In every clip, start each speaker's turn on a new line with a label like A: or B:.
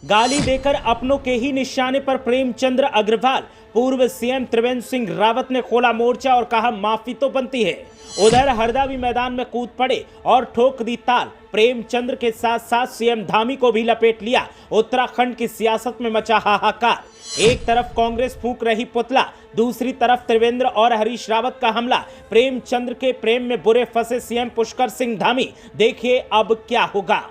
A: गाली देकर अपनों के ही निशाने पर प्रेमचंद्र अग्रवाल। पूर्व सीएम त्रिवेंद्र सिंह रावत ने खोला मोर्चा और कहा माफी तो बनती है। उधर हरदा भी मैदान में कूद पड़े और ठोक दी ताल। प्रेमचंद्र के साथ साथ सीएम धामी को भी लपेट लिया। उत्तराखंड की सियासत में मचा हाहाकार। एक तरफ कांग्रेस फूंक रही पुतला, दूसरी तरफ त्रिवेंद्र और हरीश रावत का हमला। प्रेमचंद्र के प्रेम में बुरे फंसे सीएम पुष्कर सिंह धामी। देखिए अब क्या होगा।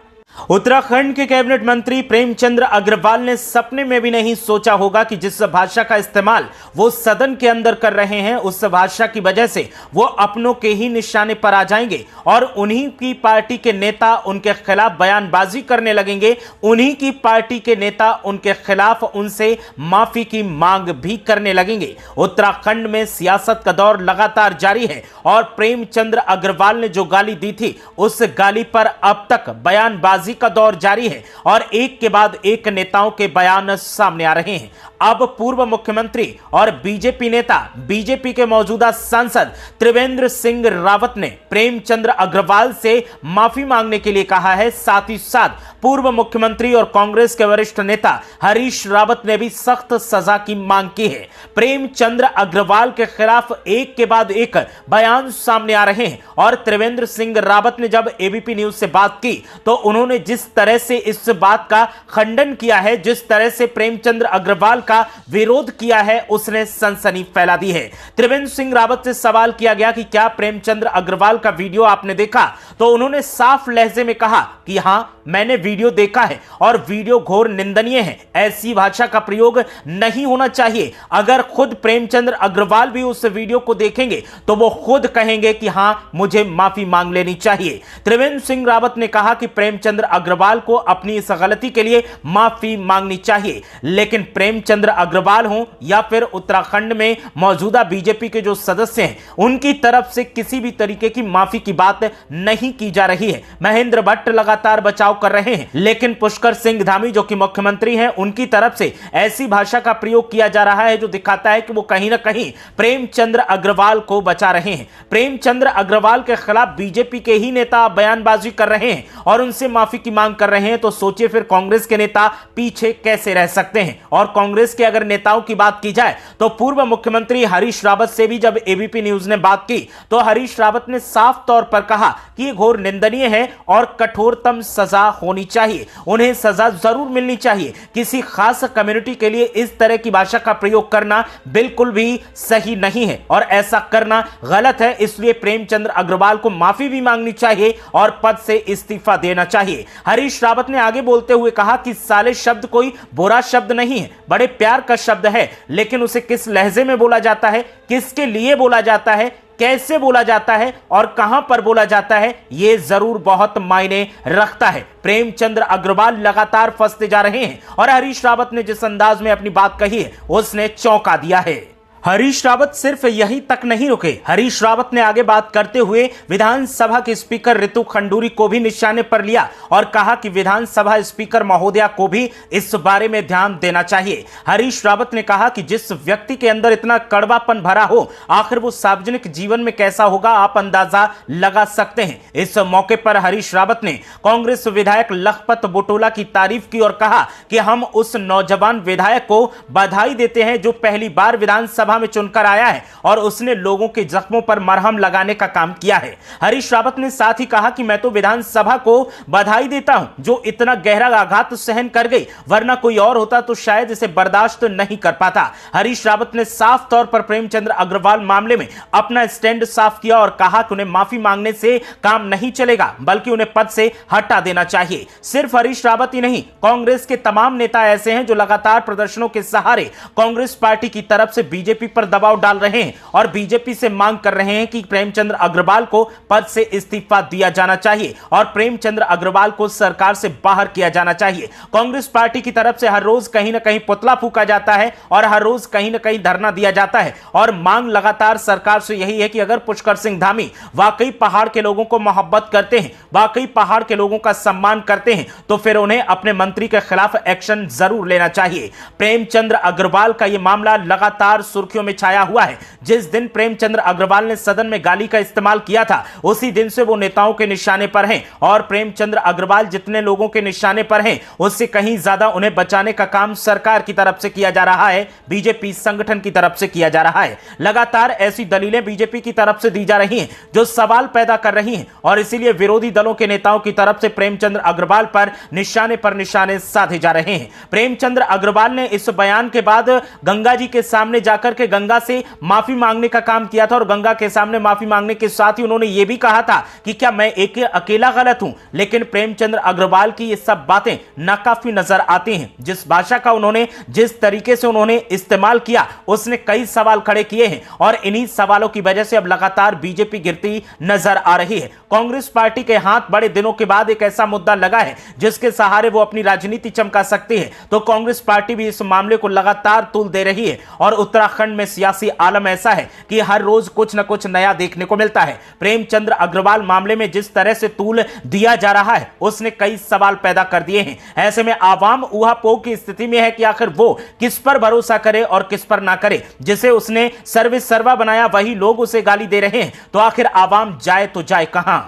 A: उत्तराखंड के कैबिनेट मंत्री प्रेमचंद्र अग्रवाल ने सपने में भी नहीं सोचा होगा कि जिस भाषा का इस्तेमाल वो सदन के अंदर कर रहे हैं, उस भाषा की वजह से वो अपनों के ही निशाने पर आ जाएंगे और उन्हीं की पार्टी के नेता उनके खिलाफ बयानबाजी करने लगेंगे। उन्हीं की पार्टी के नेता उनके खिलाफ उनसे माफी की मांग भी करने लगेंगे। उत्तराखंड में सियासत का दौर लगातार जारी है और प्रेमचंद्र अग्रवाल ने जो गाली दी थी, उस गाली पर अब तक बयानबाजी का दौर जारी है और एक के बाद एक नेताओं के बयान सामने आ रहे हैं। अब पूर्व मुख्यमंत्री और बीजेपी नेता, बीजेपी के मौजूदा सांसद त्रिवेंद्र सिंह रावत ने प्रेमचंद्र अग्रवाल से माफी मांगने के लिए कहा है। साथ ही साथ पूर्व मुख्यमंत्री और कांग्रेस के वरिष्ठ नेता हरीश रावत ने भी सख्त सजा की मांग की है। प्रेमचंद्र अग्रवाल के खिलाफ एक के बाद एक बयान सामने आ रहे हैं और त्रिवेंद्र सिंह रावत ने जब एबीपी न्यूज से बात की तो उन्होंने जिस तरह से इस बात का खंडन किया है, जिस तरह से प्रेमचंद्र अग्रवाल का विरोध किया है, उसने सनसनी फैला दी है। त्रिवेंद्र सिंह रावत से सवाल किया गया कि क्या प्रेमचंद्र अग्रवाल का वीडियो आपने देखा, तो उन्होंने साफ लहजे में कहा कि हां, मैंने वीडियो देखा है और वीडियो घोर निंदनीय है। ऐसी भाषा का प्रयोग नहीं होना चाहिए। अगर खुद प्रेमचंद्र अग्रवाल भी उस वीडियो को देखेंगे तो वो खुद कहेंगे कि हां, मुझे माफी मांग लेनी चाहिए। त्रिवेंद्र सिंह रावत ने कहा कि प्रेमचंद्र अग्रवाल को अपनी इस गलती के लिए माफी मांगनी चाहिए, लेकिन प्रेमचंद्र अग्रवाल हो या फिर उत्तराखंड में मौजूदा बीजेपी के जो सदस्य हैं, उनकी तरफ से किसी भी तरीके की माफी की बात नहीं की जा रही है। महेंद्र भट्ट लगातार बचाव कर रहे हैं, लेकिन पुष्कर सिंह धामी जो कि मुख्यमंत्री हैं, उनकी तरफ से ऐसी भाषा का प्रयोग किया जा रहा है जो दिखाता है कि वो कहीं ना कहीं प्रेमचंद्र अग्रवाल को बचा रहे हैं। प्रेमचंद्र अग्रवाल के खिलाफ बीजेपी के ही नेता बयानबाजी कर रहे हैं और उनसे माफी की मांग कर रहे हैं, तो सोचिए फिर कांग्रेस के नेता पीछे कैसे रह सकते हैं। और कांग्रेस के अगर नेताओं की बात की जाए तो पूर्व मुख्यमंत्री हरीश रावत से भी जब एबीपी न्यूज ने बात की तो हरीश रावत ने साफ तौर पर कहा कि यह घोर निंदनीय है और कठोरतम सजा होनी चाहिए। उन्हें सजा जरूर मिलनी चाहिए। किसी खास कम्युनिटी के लिए इस तरह की भाषा का प्रयोग करना बिल्कुल भी सही नहीं है और ऐसा करना गलत है। इसलिए प्रेमचंद्र अग्रवाल को माफी भी मांगनी चाहिए और पद से इस्तीफा देना चाहिए। हरीश रावत ने आगे बोलते हुए कहा कि साले शब्द कोई बुरा शब्द नहीं है, बड़े प्यार का शब्द है, लेकिन उसे किस लहजे में बोला जाता है, किसके लिए बोला जाता है, कैसे बोला जाता है और कहां पर बोला जाता है, यह जरूर बहुत मायने रखता है। प्रेमचंद्र अग्रवाल लगातार फंसते जा रहे हैं और हरीश रावत ने जिस अंदाज में अपनी बात कही है, उसने चौंका दिया है। हरीश रावत सिर्फ यहीं तक नहीं रुके। हरीश रावत ने आगे बात करते हुए विधानसभा के स्पीकर रितु खंडूरी को भी निशाने पर लिया और कहा कि विधानसभा स्पीकर महोदया को भी इस बारे में ध्यान देना चाहिए। हरीश रावत ने कहा कि जिस व्यक्ति के अंदर इतना कड़वापन भरा हो, आखिर वो सार्वजनिक जीवन में कैसा होगा, आप अंदाजा लगा सकते हैं। इस मौके पर हरीश रावत ने कांग्रेस विधायक लखपत बुटोला की तारीफ की और कहा कि हम उस नौजवान विधायक को बधाई देते हैं जो पहली बार विधानसभा में चुनकर आया है और उसने लोगों के जख्मों पर मरहम लगाने का काम किया है। हरीश रावत ने साथ ही कहा कि मैं तो विधानसभा को बधाई देता हूं जो इतना गहरा आघात सहन कर गई, वरना कोई और होता तो शायद इसे बर्दाश्त नहीं कर पाता। हरीश रावत ने साफ तौर पर प्रेमचंद्र अग्रवाल मामले में अपना स्टैंड साफ किया और कहा कि उन्हें माफी मांगने से काम नहीं चलेगा, बल्कि उन्हें पद से हटा देना चाहिए। सिर्फ हरीश रावत ही नहीं, कांग्रेस के तमाम नेता ऐसे हैं जो लगातार प्रदर्शनों के सहारे कांग्रेस पार्टी की तरफ से बीजेपी पर दबाव डाल रहे हैं और बीजेपी से मांग कर रहे हैं कि प्रेमचंद्र अग्रवाल को पद से इस्तीफा दिया जाना चाहिए और प्रेमचंद्र अग्रवाल को सरकार से बाहर किया जाना चाहिए। कांग्रेस पार्टी की तरफ से हर रोज कहीं ना कहीं पुतला फूंका जाता है और हर रोज कहीं ना कहीं धरना दिया जाता है और मांग लगातार सरकार से यही है कि अगर पुष्कर सिंह धामी वाकई पहाड़ के लोगों को मोहब्बत करते हैं, वाकई पहाड़ के लोगों का सम्मान करते हैं, तो फिर उन्हें अपने मंत्री के खिलाफ एक्शन जरूर लेना चाहिए। प्रेमचंद्र अग्रवाल का यह मामला लगातार सुर्खी सुर्खियों में छाया हुआ है। जिस दिन प्रेमचंद्र अग्रवाल ने सदन में गाली का इस्तेमाल किया था, उसी दिन से वो नेताओं के निशाने पर हैं और प्रेमचंद्र अग्रवाल जितने लोगों के निशाने पर हैं, उससे कहीं ज्यादा उन्हें बचाने का काम सरकार की तरफ से किया जा रहा है, बीजेपी संगठन की तरफ से किया जा रहा है। लगातार ऐसी दलीलें बीजेपी की तरफ से दी जा रही हैं जो सवाल पैदा कर रही हैं और इसीलिए विरोधी दलों के नेताओं की तरफ से प्रेमचंद्र अग्रवाल पर निशाने साधे जा रहे हैं। प्रेमचंद्र अग्रवाल ने इस बयान के बाद गंगा जी के सामने जाकर के गंगा से माफी मांगने का काम किया था और गंगा के सामने माफी मांगने के साथ ही उन्होंने यह भी कहा था कि क्या मैं एक अकेला गलत हूं। लेकिन प्रेमचंद्र अग्रवाल की ये सब बातें नाकाफी नजर आती हैं। जिस भाषा का उन्होंने, जिस तरीके से उन्होंने इस्तेमाल किया, उसने कई सवाल खड़े किए हैं और इन्हीं सवालों की वजह से अब लगातार बीजेपी गिरती नजर आ रही है। कांग्रेस पार्टी के हाथ बड़े दिनों के बाद एक ऐसा मुद्दा लगा है जिसके सहारे वो अपनी राजनीति चमका सकती है, तो कांग्रेस पार्टी भी इस मामले को लगातार तूल दे रही है और उत्तराखंड में सियासी आलम ऐसा है कि हर रोज कुछ न कुछ नया देखने को मिलता है। प्रेमचंद्र अग्रवाल मामले में जिस तरह से तूल दिया जा रहा है, उसने कई सवाल पैदा कर दिए हैं। ऐसे में आवाम ऊहापोह की स्थिति में है कि आखिर वो किस पर भरोसा करे और किस पर ना करे। जिसे उसने सर्वे सर्वा बनाया, वही लोग उसे गाली दे रहे हैं, तो आखिर आवाम जाए तो जाए कहां।